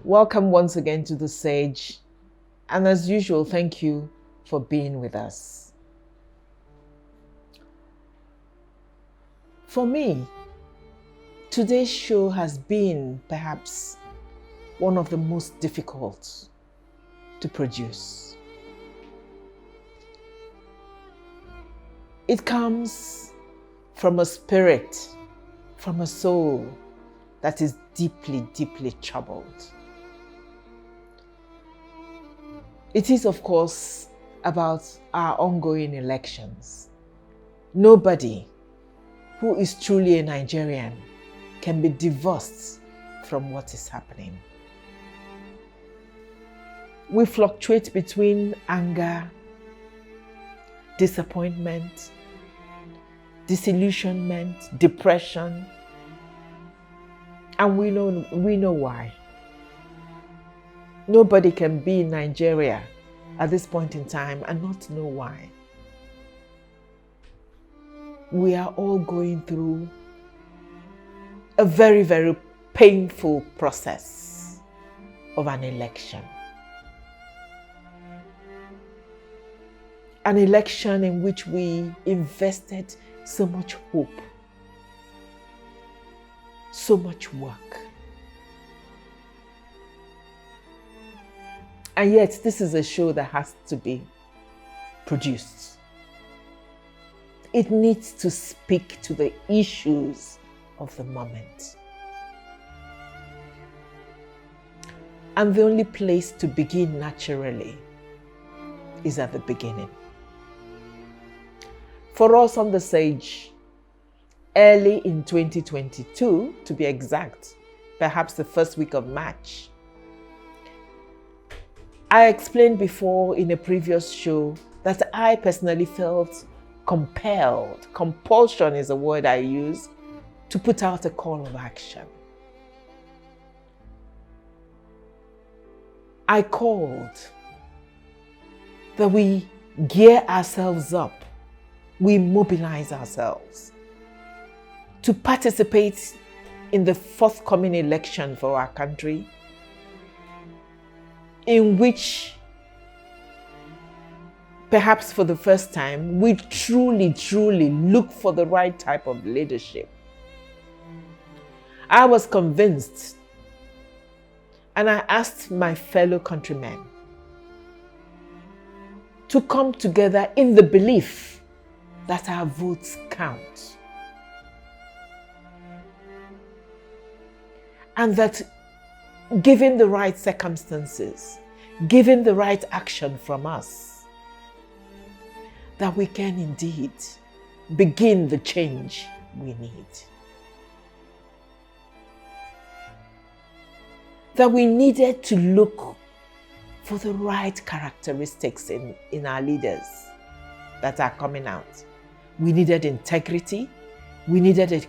Welcome once again to the Sage, and as usual, thank you for being with us. For me, today's show has been perhaps one of the most difficult to produce. It comes from a spirit, from a soul that is deeply, deeply troubled. It is, of course, about our ongoing elections. Nobody who is truly a Nigerian can be divorced from what is happening. We fluctuate between anger, disappointment, disillusionment, depression, and we know why. Nobody can be in Nigeria at this point in time and not know why. We are all going through a very, very painful process of an election. An election in which we invested so much hope, so much work. And yet, this is a show that has to be produced. It needs to speak to the issues of the moment. And the only place to begin naturally is at the beginning. For us on the Sage, early in 2022, to be exact, perhaps the first week of March, I explained before in a previous show that I personally felt compelled, compulsion is a word I use, to put out a call of action. I called that we gear ourselves up, we mobilize ourselves to participate in the forthcoming election for our country, in which perhaps for the first time, we truly, truly look for the right type of leadership. I was convinced, and I asked my fellow countrymen to come together in the belief that our votes count. And that given the right circumstances, given the right action from us, that we can indeed begin the change we need. That we needed to look for the right characteristics in our leaders that are coming out. We needed integrity, we needed a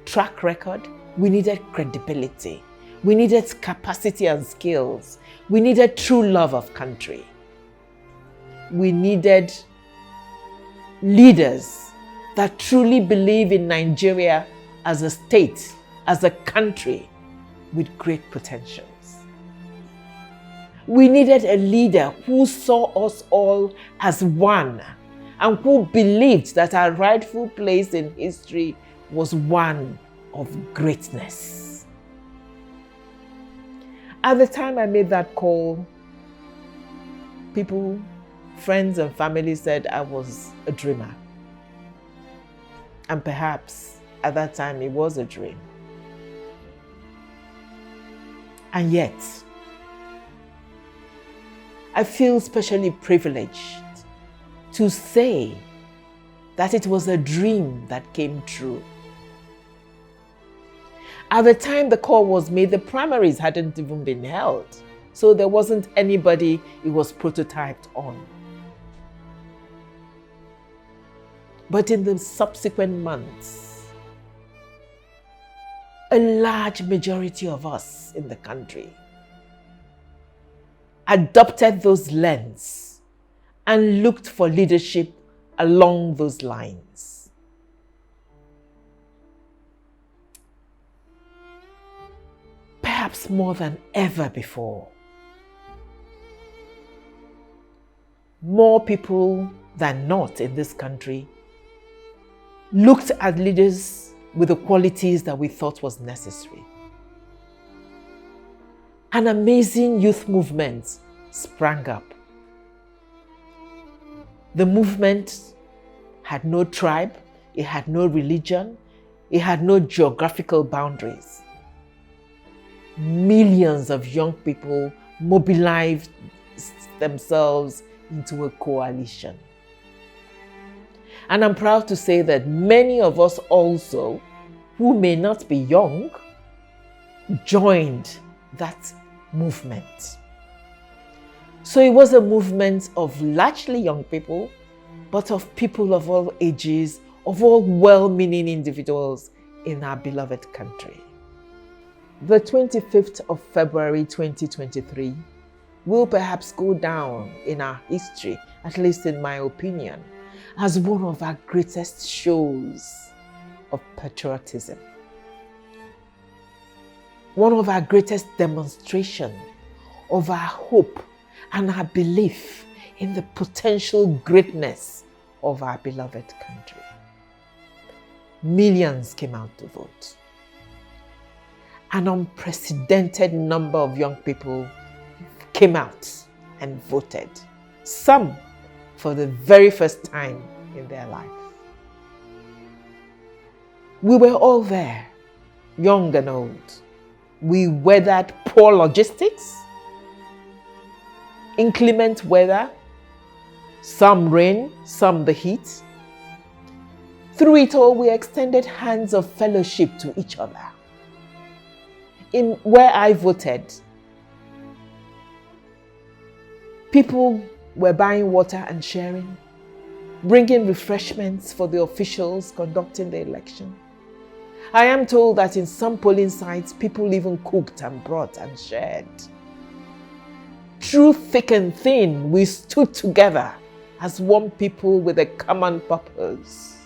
track record, we needed credibility. We needed capacity and skills. We needed true love of country. We needed leaders that truly believe in Nigeria as a state, as a country with great potentials. We needed a leader who saw us all as one and who believed that our rightful place in history was one of greatness. At the time I made that call, people, friends and family said I was a dreamer. And perhaps at that time it was a dream. And yet, I feel especially privileged to say that it was a dream that came true. At the time the call was made, the primaries hadn't even been held. So there wasn't anybody it was prototyped on. But in the subsequent months, a large majority of us in the country adopted those lenses and looked for leadership along those lines. perhaps more than ever before, more people than not in this country looked at leaders with the qualities that we thought was necessary. An amazing youth movement sprang up. The movement had no tribe, it had no religion, it had no geographical boundaries. Millions of young people mobilized themselves into a coalition. And I'm proud to say that many of us also, who may not be young, joined that movement. So it was a movement of largely young people, but of people of all ages, of all well-meaning individuals in our beloved country. The 25th of February 2023 will perhaps go down in our history, at least in my opinion, as one of our greatest shows of patriotism. One of our greatest demonstrations of our hope and our belief in the potential greatness of our beloved country. Millions came out to vote. An unprecedented number of young people came out and voted. Some for the very first time in their life. We were all there, young and old. We weathered poor logistics, inclement weather, some rain, some the heat. Through it all, we extended hands of fellowship to each other. In where I voted, people were buying water and sharing, bringing refreshments for the officials conducting the election. I am told that in some polling sites, people even cooked and brought and shared. Through thick and thin, we stood together as one people with a common purpose.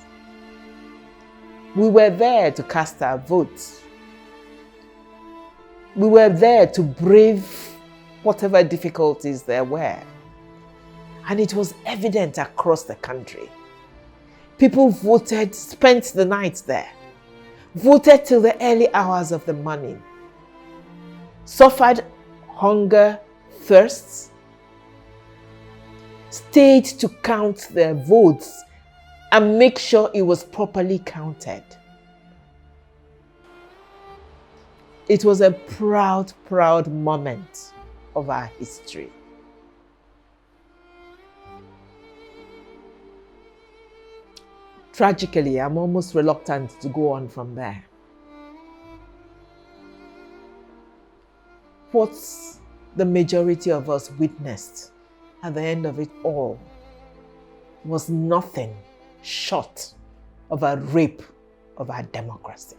We were there to cast our votes. We were there to brave whatever difficulties there were. And it was evident across the country. People voted, spent the night there, voted till the early hours of the morning, suffered hunger, thirst, stayed to count their votes and make sure it was properly counted. It was a proud, proud moment of our history. Tragically, I'm almost reluctant to go on from there. What the majority of us witnessed at the end of it all was nothing short of a rape of our democracy.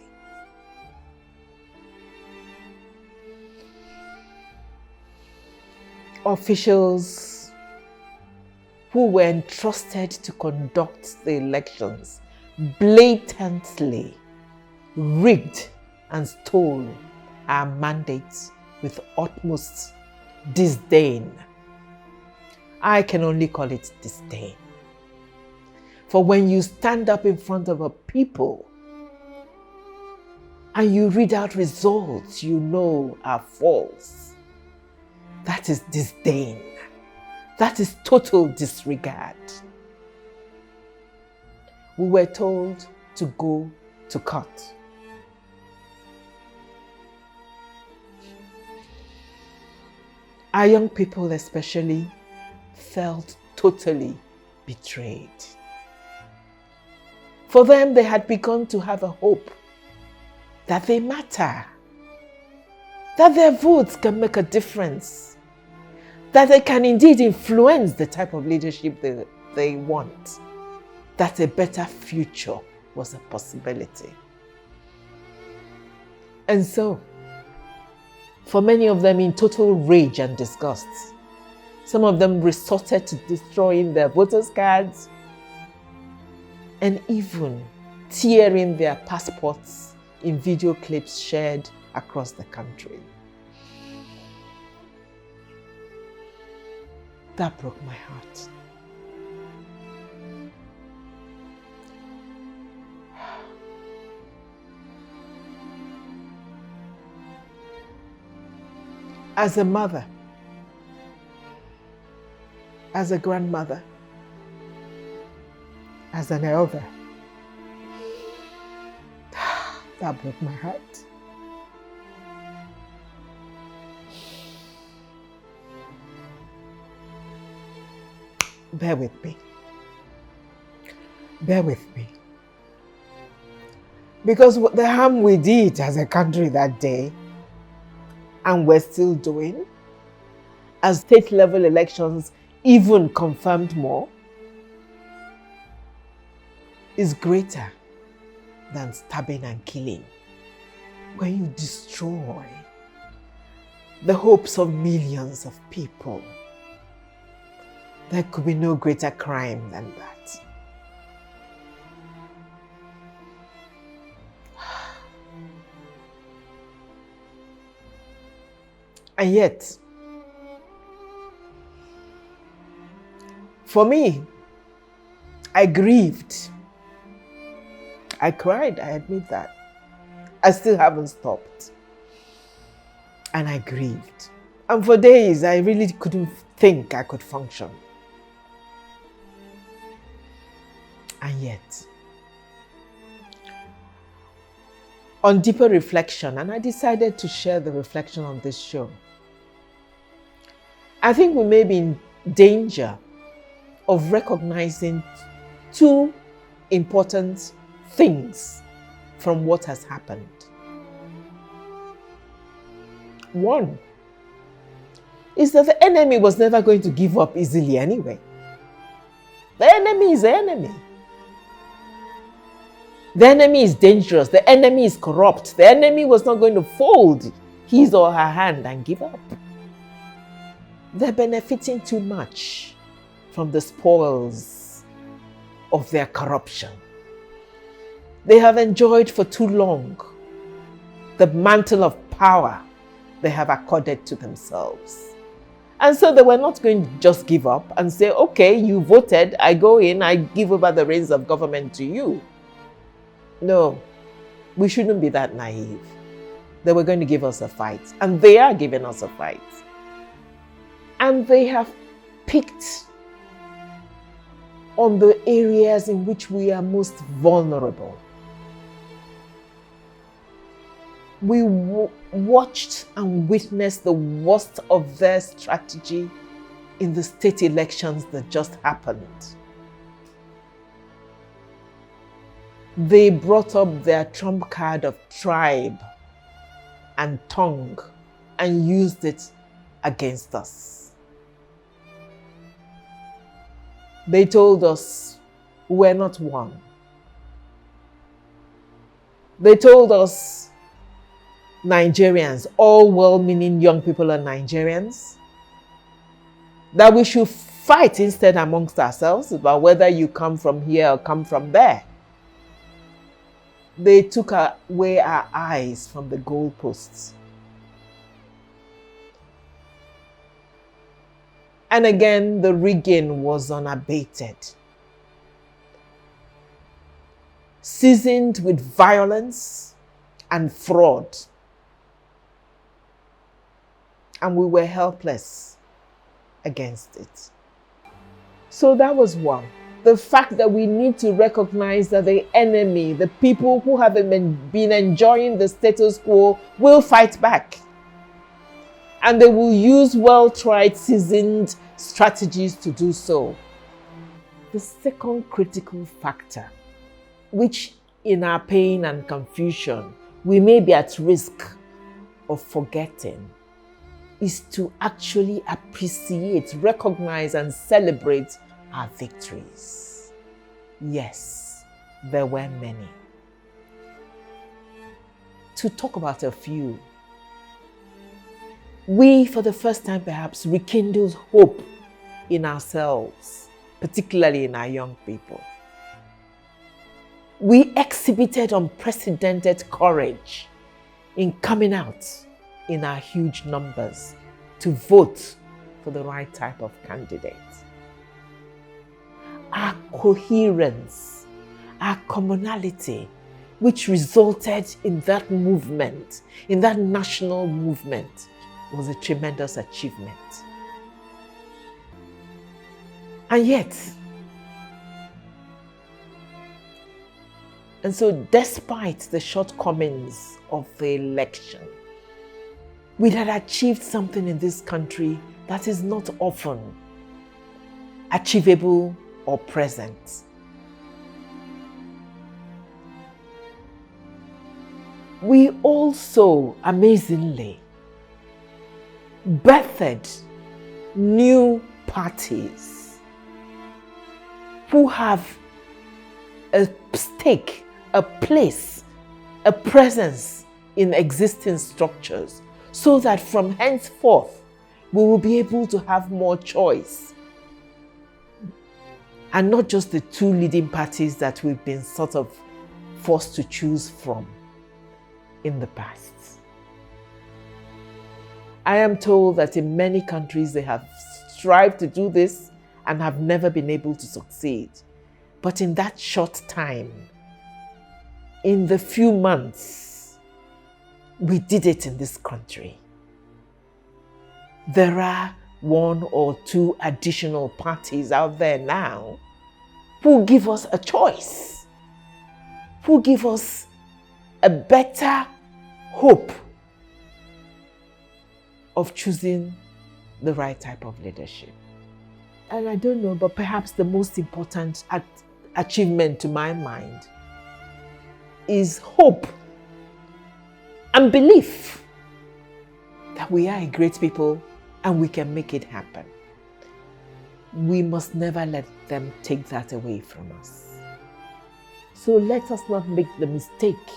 Officials who were entrusted to conduct the elections blatantly rigged and stole our mandates with utmost disdain. I can only call it disdain. For when you stand up in front of a people and you read out results you know are false, that is disdain. That is total disregard. We were told to go to court. Our young people especially felt totally betrayed. For them, they had begun to have a hope that they matter, that their votes can make a difference, that they can indeed influence the type of leadership they want, that a better future was a possibility. And so, for many of them in total rage and disgust, some of them resorted to destroying their voters' cards and even tearing their passports in video clips shared across the country. That broke my heart. As a mother, as a grandmother, as an elder, that broke my heart. Bear with me. Bear with me. Because the harm we did as a country that day, and we're still doing, as state level elections even confirmed more, is greater than stabbing and killing. When you destroy the hopes of millions of people, there could be no greater crime than that. And yet, for me, I grieved. I cried, I admit that. I still haven't stopped. And I grieved. And for days, I really couldn't think I could function. And yet, on deeper reflection, and I decided to share the reflection on this show, I think we may be in danger of recognizing two important things from what has happened. One is that the enemy was never going to give up easily anyway. The enemy is the enemy. The enemy is dangerous. The enemy is corrupt. The enemy was not going to fold his or her hand and give up. They're benefiting too much from the spoils of their corruption. They have enjoyed for too long the mantle of power they have accorded to themselves. And so they were not going to just give up and say, okay, you voted, I go in, I give over the reins of government to you. No, we shouldn't be that naive. They were going to give us a fight, and they are giving us a fight. And they have picked on the areas in which we are most vulnerable. We watched and witnessed the worst of their strategy in the state elections that just happened. They brought up their trump card of tribe and tongue and used it against us. They told us we're not one. They told us Nigerians, all well-meaning young people are Nigerians, that we should fight instead amongst ourselves about whether you come from here or come from there. They took away our eyes from the goalposts. And again, the rigging was unabated. Seasoned with violence and fraud. And we were helpless against it. So that was one. The fact that we need to recognize that the enemy, the people who have been enjoying the status quo, will fight back. And they will use well-tried, seasoned strategies to do so. The second critical factor, which in our pain and confusion, we may be at risk of forgetting, is to actually appreciate, recognize, and celebrate our victories. Yes, there were many. To talk about a few, we, for the first time perhaps, rekindled hope in ourselves, particularly in our young people. We exhibited unprecedented courage in coming out in our huge numbers to vote for the right type of candidate. Our coherence, our commonality, which resulted in that movement, in that national movement, was a tremendous achievement. And yet, and so despite the shortcomings of the election, we had achieved something in this country that is not often achievable or present. We also, amazingly, birthed new parties who have a stake, a place, a presence in existing structures, so that from henceforth we will be able to have more choice. And not just the two leading parties that we've been sort of forced to choose from in the past. I am told that in many countries they have strived to do this and have never been able to succeed. But in that short time, in the few months, we did it in this country. There are one or two additional parties out there now who give us a choice, who give us a better hope of choosing the right type of leadership. And I don't know, but perhaps the most important achievement to my mind is hope and belief that we are a great people and we can make it happen. We must never let them take that away from us. So let us not make the mistake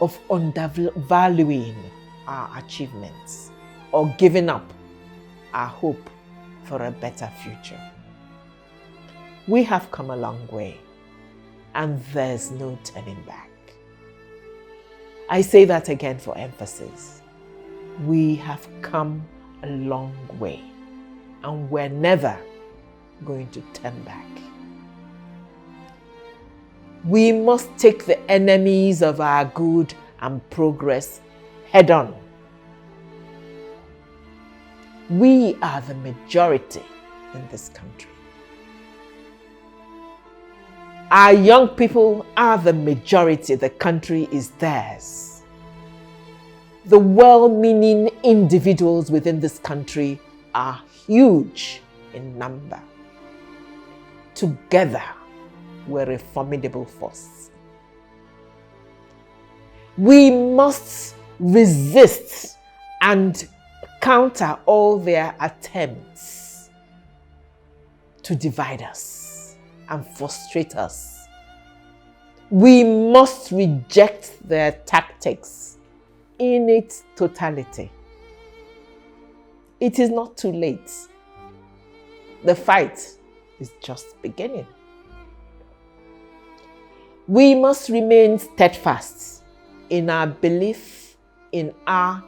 of undervaluing our achievements or giving up our hope for a better future. We have come a long way and there's no turning back. I say that again for emphasis. We have come a long way and we're never going to turn back. We must take the enemies of our good and progress head on. We are the majority in this country. Our young people are the majority. The country is theirs. The well-meaning individuals within this country are huge in number. Together, we're a formidable force. We must resist and counter all their attempts to divide us and frustrate us. We must reject their tactics in its totality. It is not too late. The fight is just beginning. We must remain steadfast in our belief in our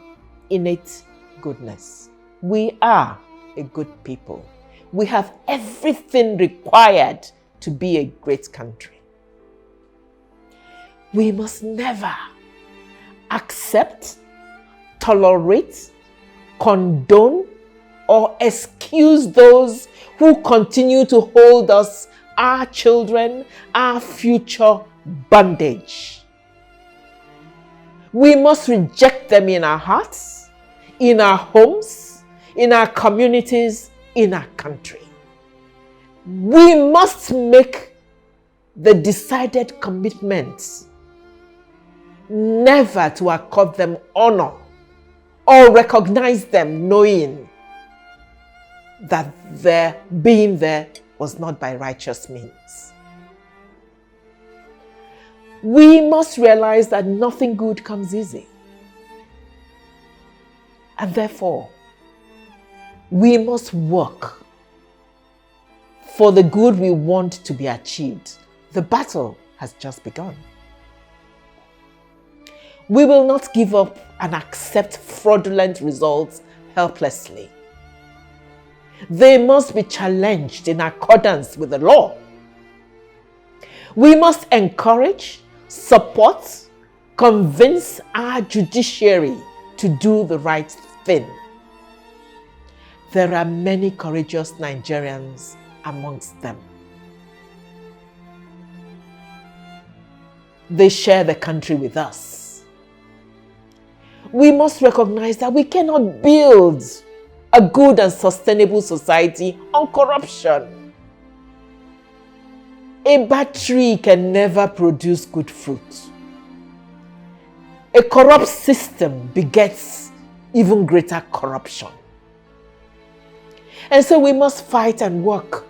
innate goodness. We are a good people. We have everything required to be a great country. We must never accept, tolerate, condone, or excuse those who continue to hold us, our children, our future bondage. We must reject them in our hearts, in our homes, in our communities, in our country. We must make the decided commitment never to accord them honor or recognize them, knowing that their being there was not by righteous means. We must realize that nothing good comes easy. And therefore, we must work for the good we want to be achieved. The battle has just begun. We will not give up and accept fraudulent results helplessly. They must be challenged in accordance with the law. We must encourage, support, convince our judiciary to do the right thing. There are many courageous Nigerians amongst them. They share the country with us. We must recognize that we cannot build a good and sustainable society on corruption. A bad tree can never produce good fruit. A corrupt system begets even greater corruption. And so we must fight and work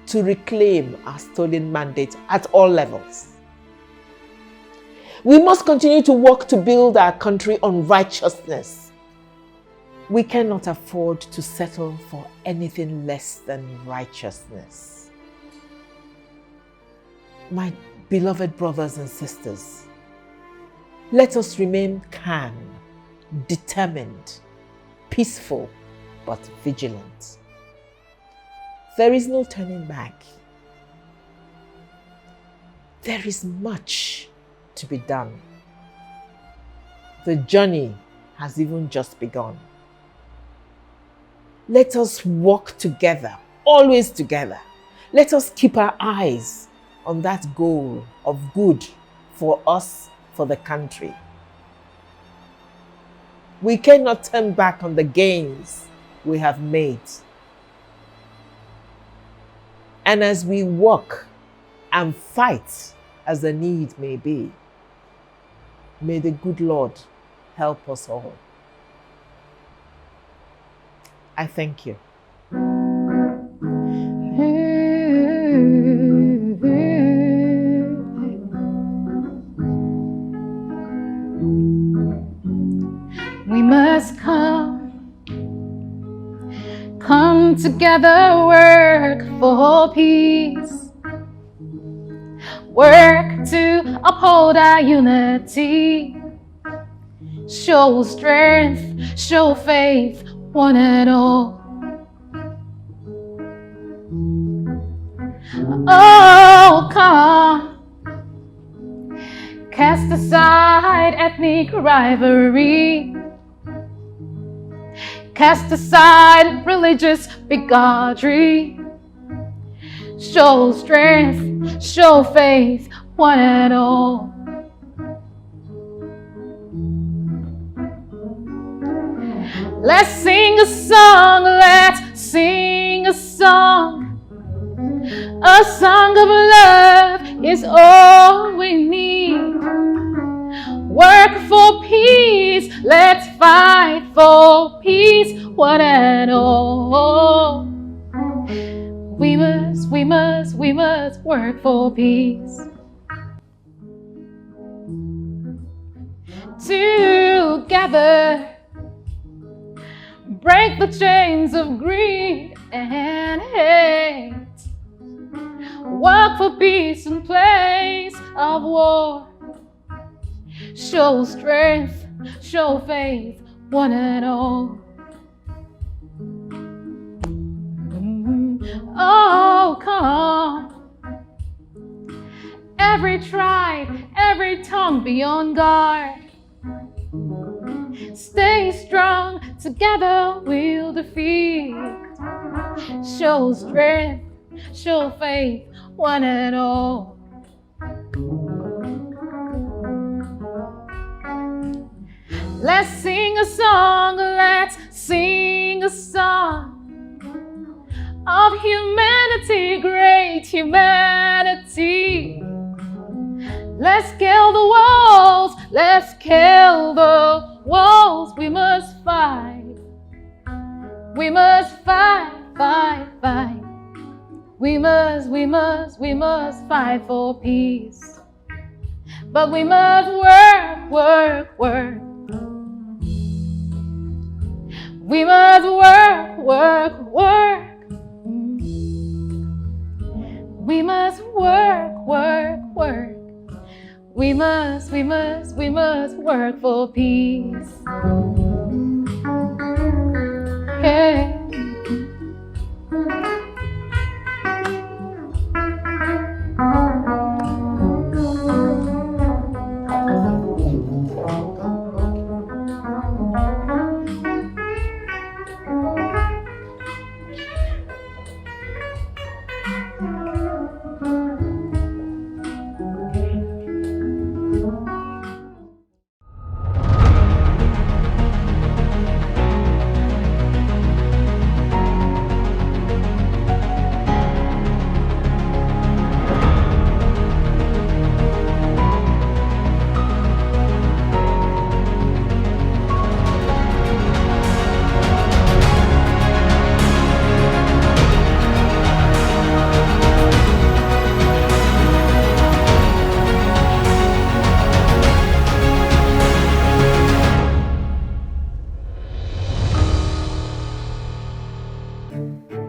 to reclaim our stolen mandate at all levels. We must continue to work to build our country on righteousness. We cannot afford to settle for anything less than righteousness. My beloved brothers and sisters, let us remain calm, determined, peaceful, but vigilant. There is no turning back. There is much to be done. The journey has even just begun. Let us walk together, always together. Let us keep our eyes on that goal of good for us, for the country. We cannot turn back on the gains we have made. And as we walk and fight as the need may be, may the good Lord help us all. I thank you. We must come together, work for peace, work to uphold our unity, show strength, show faith, one and all. Oh, come, cast aside ethnic rivalry, cast aside religious bigotry, show strength, show faith, one and all. Let's sing a song, let's sing a song. A song of love is all we need. Work for peace, let's fight for peace, one and all. We must work for peace. Together, break the chains of greed and hate. Work for peace in place of war. Show strength, show faith, one and all. Oh, come. Every tribe, every tongue be on guard. Stay strong, together we'll defeat. Show strength, show faith, one and all. Let's sing a song, let's sing a song of humanity, great humanity. Let's kill the walls, let's kill the walls. We must fight, we must fight, fight, fight. We must fight for peace. But we must work, work, work. We must work, work, work. We must work, work, work. We must work for peace. Yeah. you.